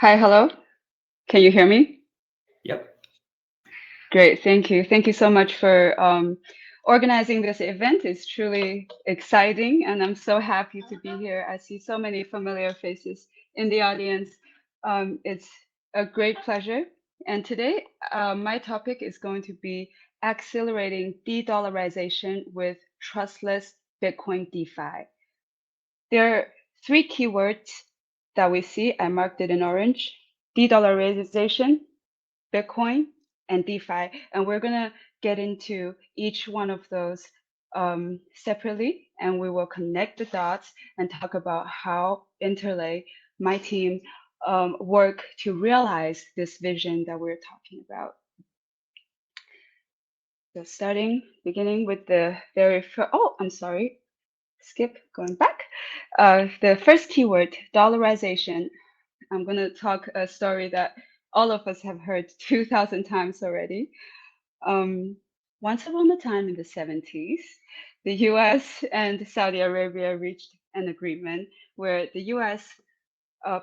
Hi, hello. Can you hear me? Yep. Great, thank you. Thank you so much for organizing this event. It's truly exciting, and I'm so happy to be here. I see so many familiar faces in the audience. It's a great pleasure. And today, my topic is going to be accelerating de-dollarization with trustless Bitcoin DeFi. There are three keywords that we see. I marked it in orange: de-dollarization, Bitcoin, and DeFi. And we're going to get into each one of those separately, and we will connect the dots and talk about how Interlay, my team, work to realize this vision that we're talking about. So beginning with the very first, oh, I'm sorry, going back. The first keyword, dollarization. I'm going to talk a story that all of us have heard 2,000 times already. Once upon a time in the 70s, the US and Saudi Arabia reached an agreement where the US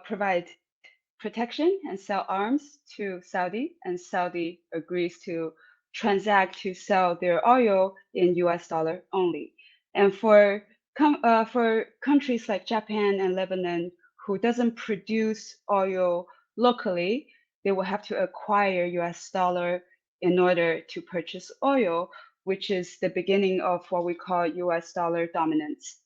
provide protection and sell arms to Saudi, and Saudi agrees to transact to sell their oil in US dollar only. And for countries like Japan and Lebanon who doesn't produce oil locally, they will have to acquire US dollar in order to purchase oil, which is the beginning of what we call US dollar dominance.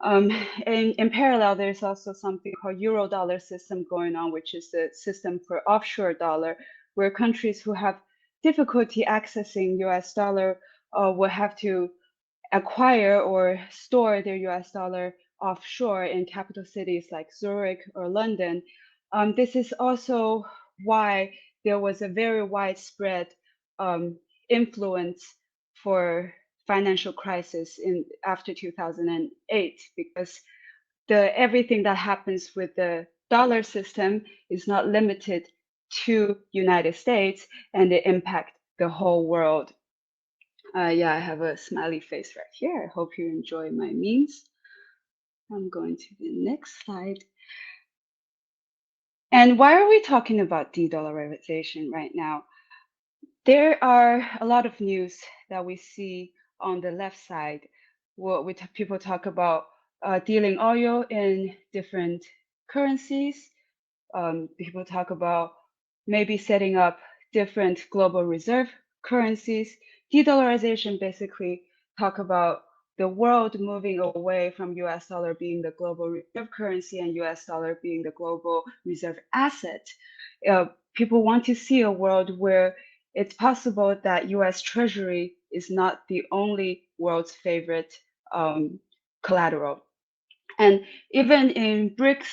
Um, in parallel, there's also something called Eurodollar system going on, which is the system for offshore dollar, where countries who have difficulty accessing US dollar will have to acquire or store their US dollar offshore in capital cities like Zurich or London. This is also why there was a very widespread influence for financial crisis in after 2008, because everything that happens with the dollar system is not limited to United States, and it impact the whole world. Yeah, I have a smiley face right here. I hope you enjoy my memes. I'm going to the next slide. And why are we talking about de-dollarization right now? There are a lot of news that we see on the left side, where people talk about dealing oil in different currencies. People talk about maybe setting up different global reserve currencies. De-dollarization basically talk about the world moving away from US dollar being the global reserve currency and US dollar being the global reserve asset. People want to see a world where it's possible that US Treasury is not the only world's favorite collateral. And even in BRICS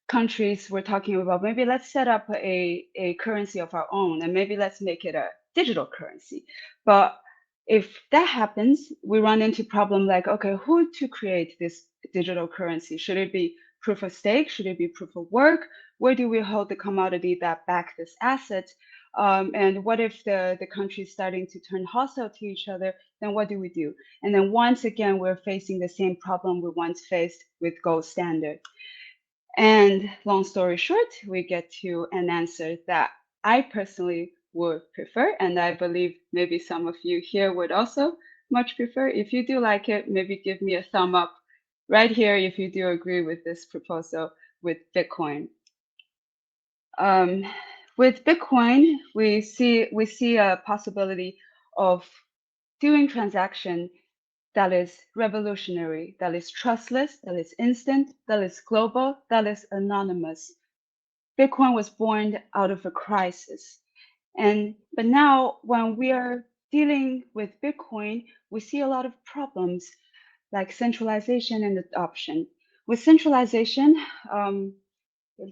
countries, we're talking about maybe let's set up a currency of our own, and maybe let's make it a digital currency. But if that happens, we run into problem like, okay, who to create this digital currency? Should it be proof of stake? Should it be proof of work? Where do we hold the commodity that back this asset? And what if the country is starting to turn hostile to each other? Then what do we do? And then once again, we're facing the same problem we once faced with gold standard. And long story short, we get to an answer that I personally would prefer, and I believe maybe some of you here would also much prefer. If you do like it, maybe give me a thumb up right here if you do agree with this proposal with Bitcoin. With Bitcoin, we see a possibility of doing transaction that is revolutionary, that is trustless, that is instant, that is global, that is anonymous. Bitcoin was born out of a crisis. But now when we are dealing with Bitcoin, we see a lot of problems like centralization and adoption. With centralization,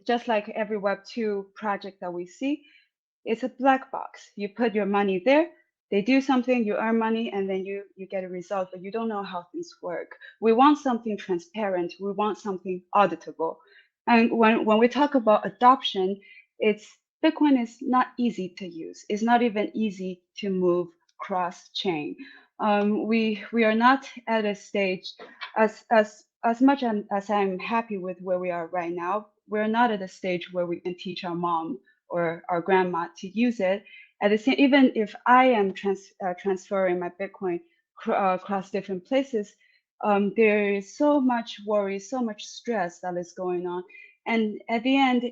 just like every Web2 project that we see, it's a black box. You put your money there, they do something, you earn money, and then you get a result, but you don't know how things work. We want something transparent. We want something auditable. And when we talk about adoption, Bitcoin is not easy to use. It's not even easy to move cross chain. We are not at a stage as much as I'm happy with where we are right now. we're not at a stage where we can teach our mom or our grandma to use it. At the same, even if I am transferring my Bitcoin across different places, there is so much worry, so much stress that is going on. And at the end,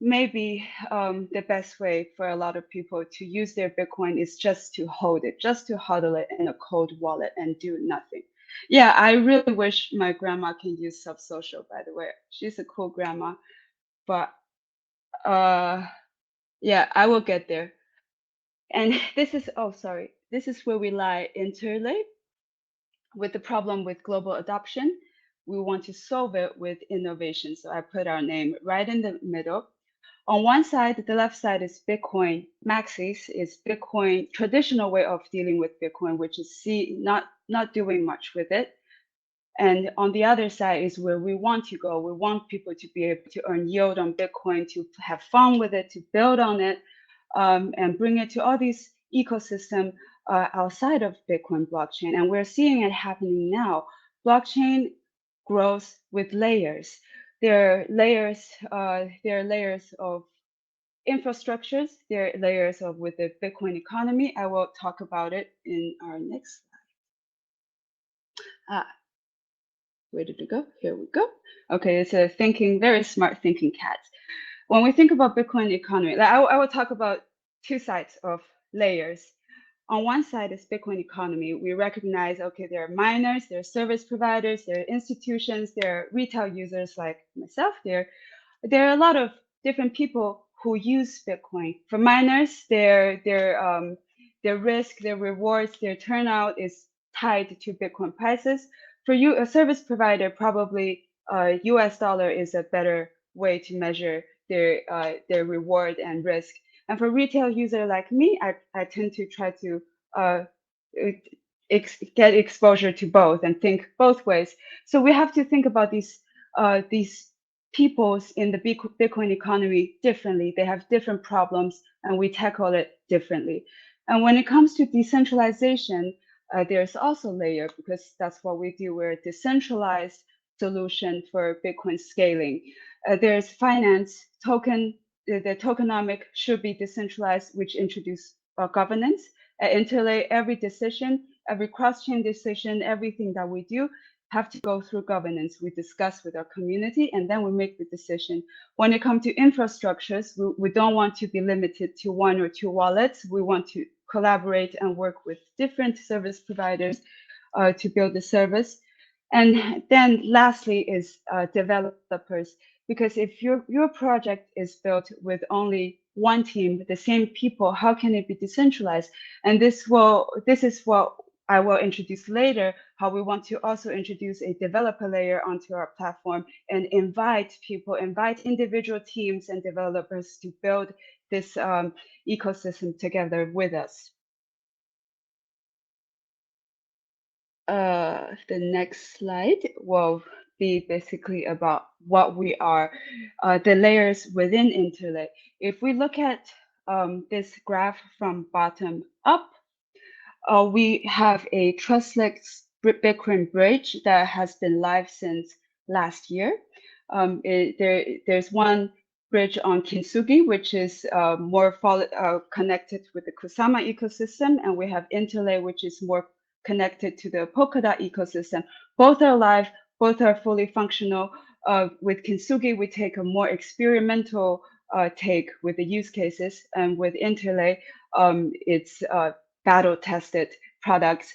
maybe the best way for a lot of people to use their Bitcoin is just to hold it, just to hodl it in a cold wallet and do nothing. Yeah, I really wish my grandma can use Sub-Social, by the way. She's a cool grandma, but yeah, I will get there. And this is, oh, sorry, this is where we lie Interlay with the problem with global adoption. We want to solve it with innovation. So I put our name right in the middle. On one side, the left side is Bitcoin maxis, is Bitcoin traditional way of dealing with Bitcoin, which is not doing much with it. And on the other side is where we want to go. We want people to be able to earn yield on Bitcoin, to have fun with it, to build on it, and bring it to all these ecosystem outside of Bitcoin blockchain. And we're seeing it happening now. Blockchain grows with layers. There are layers of infrastructures. There are layers of with the Bitcoin economy. I will talk about it in our next slide. Where did it go? Here we go. Okay, it's a very smart thinking cat. When we think about Bitcoin economy, I will talk about two sides of layers. On one side is Bitcoin economy. We recognize, okay, there are miners, there are service providers, there are institutions, there are retail users like myself. There are a lot of different people who use Bitcoin. For miners, their risk, their rewards, their turnout is tied to Bitcoin prices. For you, a service provider, probably US dollar is a better way to measure their reward and risk. And for retail user like me, I tend to try to get exposure to both and think both ways. So we have to think about these peoples in the Bitcoin economy differently. They have different problems, and we tackle it differently. And when it comes to decentralization, there's also layer, because that's what we do. We're a decentralized solution for Bitcoin scaling. There's finance, the tokenomic should be decentralized, which introduce governance. At Interlay, every decision, every cross-chain decision, everything that we do have to go through governance. We discuss with our community, and then we make the decision. When it comes to infrastructures, we don't want to be limited to one or two wallets. We want to collaborate and work with different service providers to build the service. And then lastly is developers, because if your project is built with only one team, the same people, how can it be decentralized? And this is what I will introduce later, how we want to also introduce a developer layer onto our platform and invite individual teams and developers to build this ecosystem together with us. The next slide will be basically about what we are, the layers within Interlay. If we look at this graph from bottom up, we have a Trustless Bitcoin bridge that has been live since last year. There's one bridge on Kintsugi, which is more connected with the Kusama ecosystem, and we have Interlay, which is more connected to the Polkadot ecosystem. Both are live, both are fully functional. With Kintsugi, we take a more experimental take with the use cases, and with Interlay, it's battle-tested products.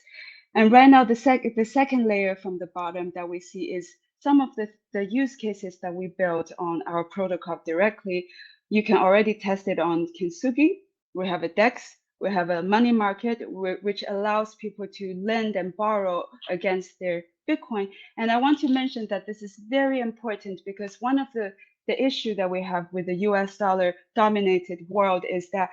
And right now, the second layer from the bottom that we see is some of the use cases that we built on our protocol directly. You can already test it on Kintsugi. We have a DEX. We have a money market, which allows people to lend and borrow against their Bitcoin. And I want to mention that this is very important, because one of the issue that we have with the US dollar dominated world is that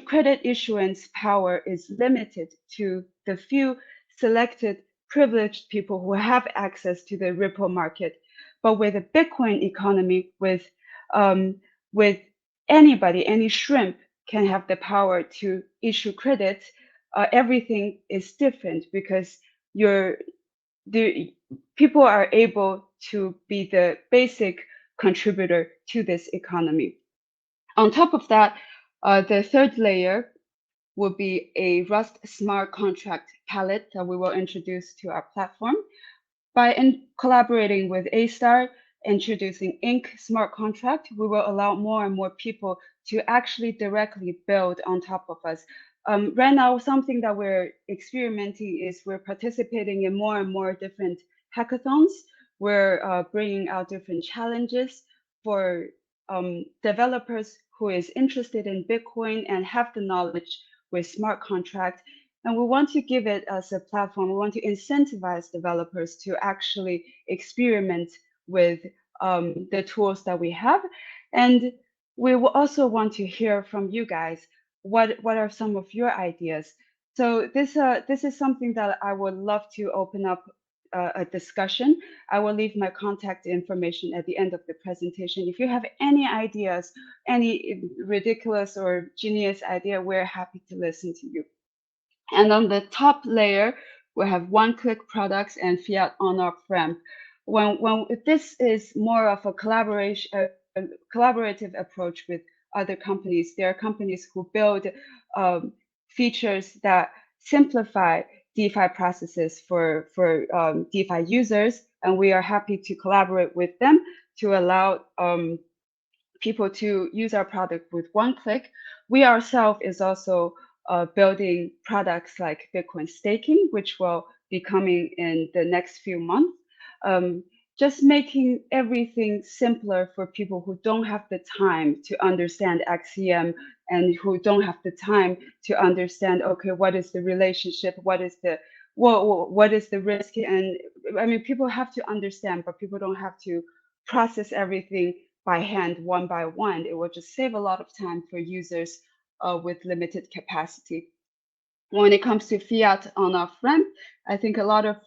credit issuance power is limited to the few selected privileged people who have access to the Ripple market. But with the Bitcoin economy, with anybody, any shrimp can have the power to issue credit. Everything is different, because people are able to be the basic contributor to this economy. On top of that, the third layer will be a Rust smart contract palette that we will introduce to our platform. By collaborating with A-Star, introducing Ink smart contract, we will allow more and more people to actually directly build on top of us. Right now, something that we're experimenting is we're participating in more and more different hackathons. We're bringing out different challenges for developers who is interested in Bitcoin and have the knowledge with smart contract. And we want to give it as a platform. We want to incentivize developers to actually experiment with the tools that we have. And we will also want to hear from you guys. What are some of your ideas? So this is something that I would love to open up a discussion. I will leave my contact information at the end of the presentation. If you have any ideas, any ridiculous or genius idea, we're happy to listen to you. And on the top layer, we have one-click products and fiat on-off ramp. When this is more of a collaborative approach with other companies. There are companies who build features that simplify DeFi processes for DeFi users, and we are happy to collaborate with them to allow people to use our product with one click. We ourselves is also building products like Bitcoin staking, which will be coming in the next few months. Just making everything simpler for people who don't have the time to understand XCM and who don't have the time to understand, okay, what is the relationship? What is the risk? And I mean, people have to understand, but people don't have to process everything by hand one by one. It will just save a lot of time for users with limited capacity. When it comes to fiat on-off ramp, I think a lot of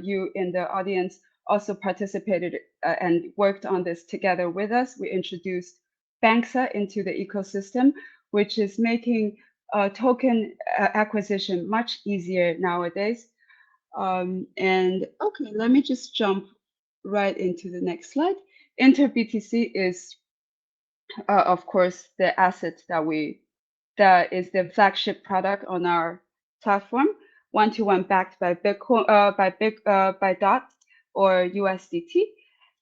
you in the audience also participated and worked on this together with us. We introduced Banksa into the ecosystem, which is making token acquisition much easier nowadays. And okay, let me just jump right into the next slide. InterBTC is, of course, the asset that is the flagship product on our platform, one-to-one backed by Bitcoin, by DOT or USDT.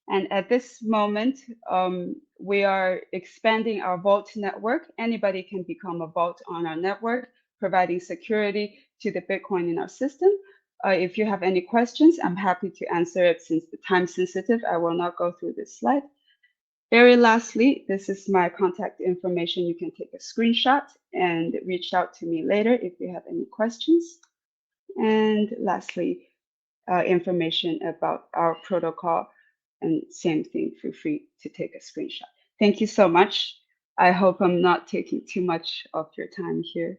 And at this moment, we are expanding our vault network. Anybody can become a vault on our network, providing security to the Bitcoin in our system. If you have any questions, I'm happy to answer it. Since the time sensitive, I will not go through this slide. Very lastly, this is my contact information. You can take a screenshot and reach out to me later if you have any questions. And lastly, information about our protocol, and same thing, feel free to take a screenshot. Thank you so much. I hope I'm not taking too much of your time here.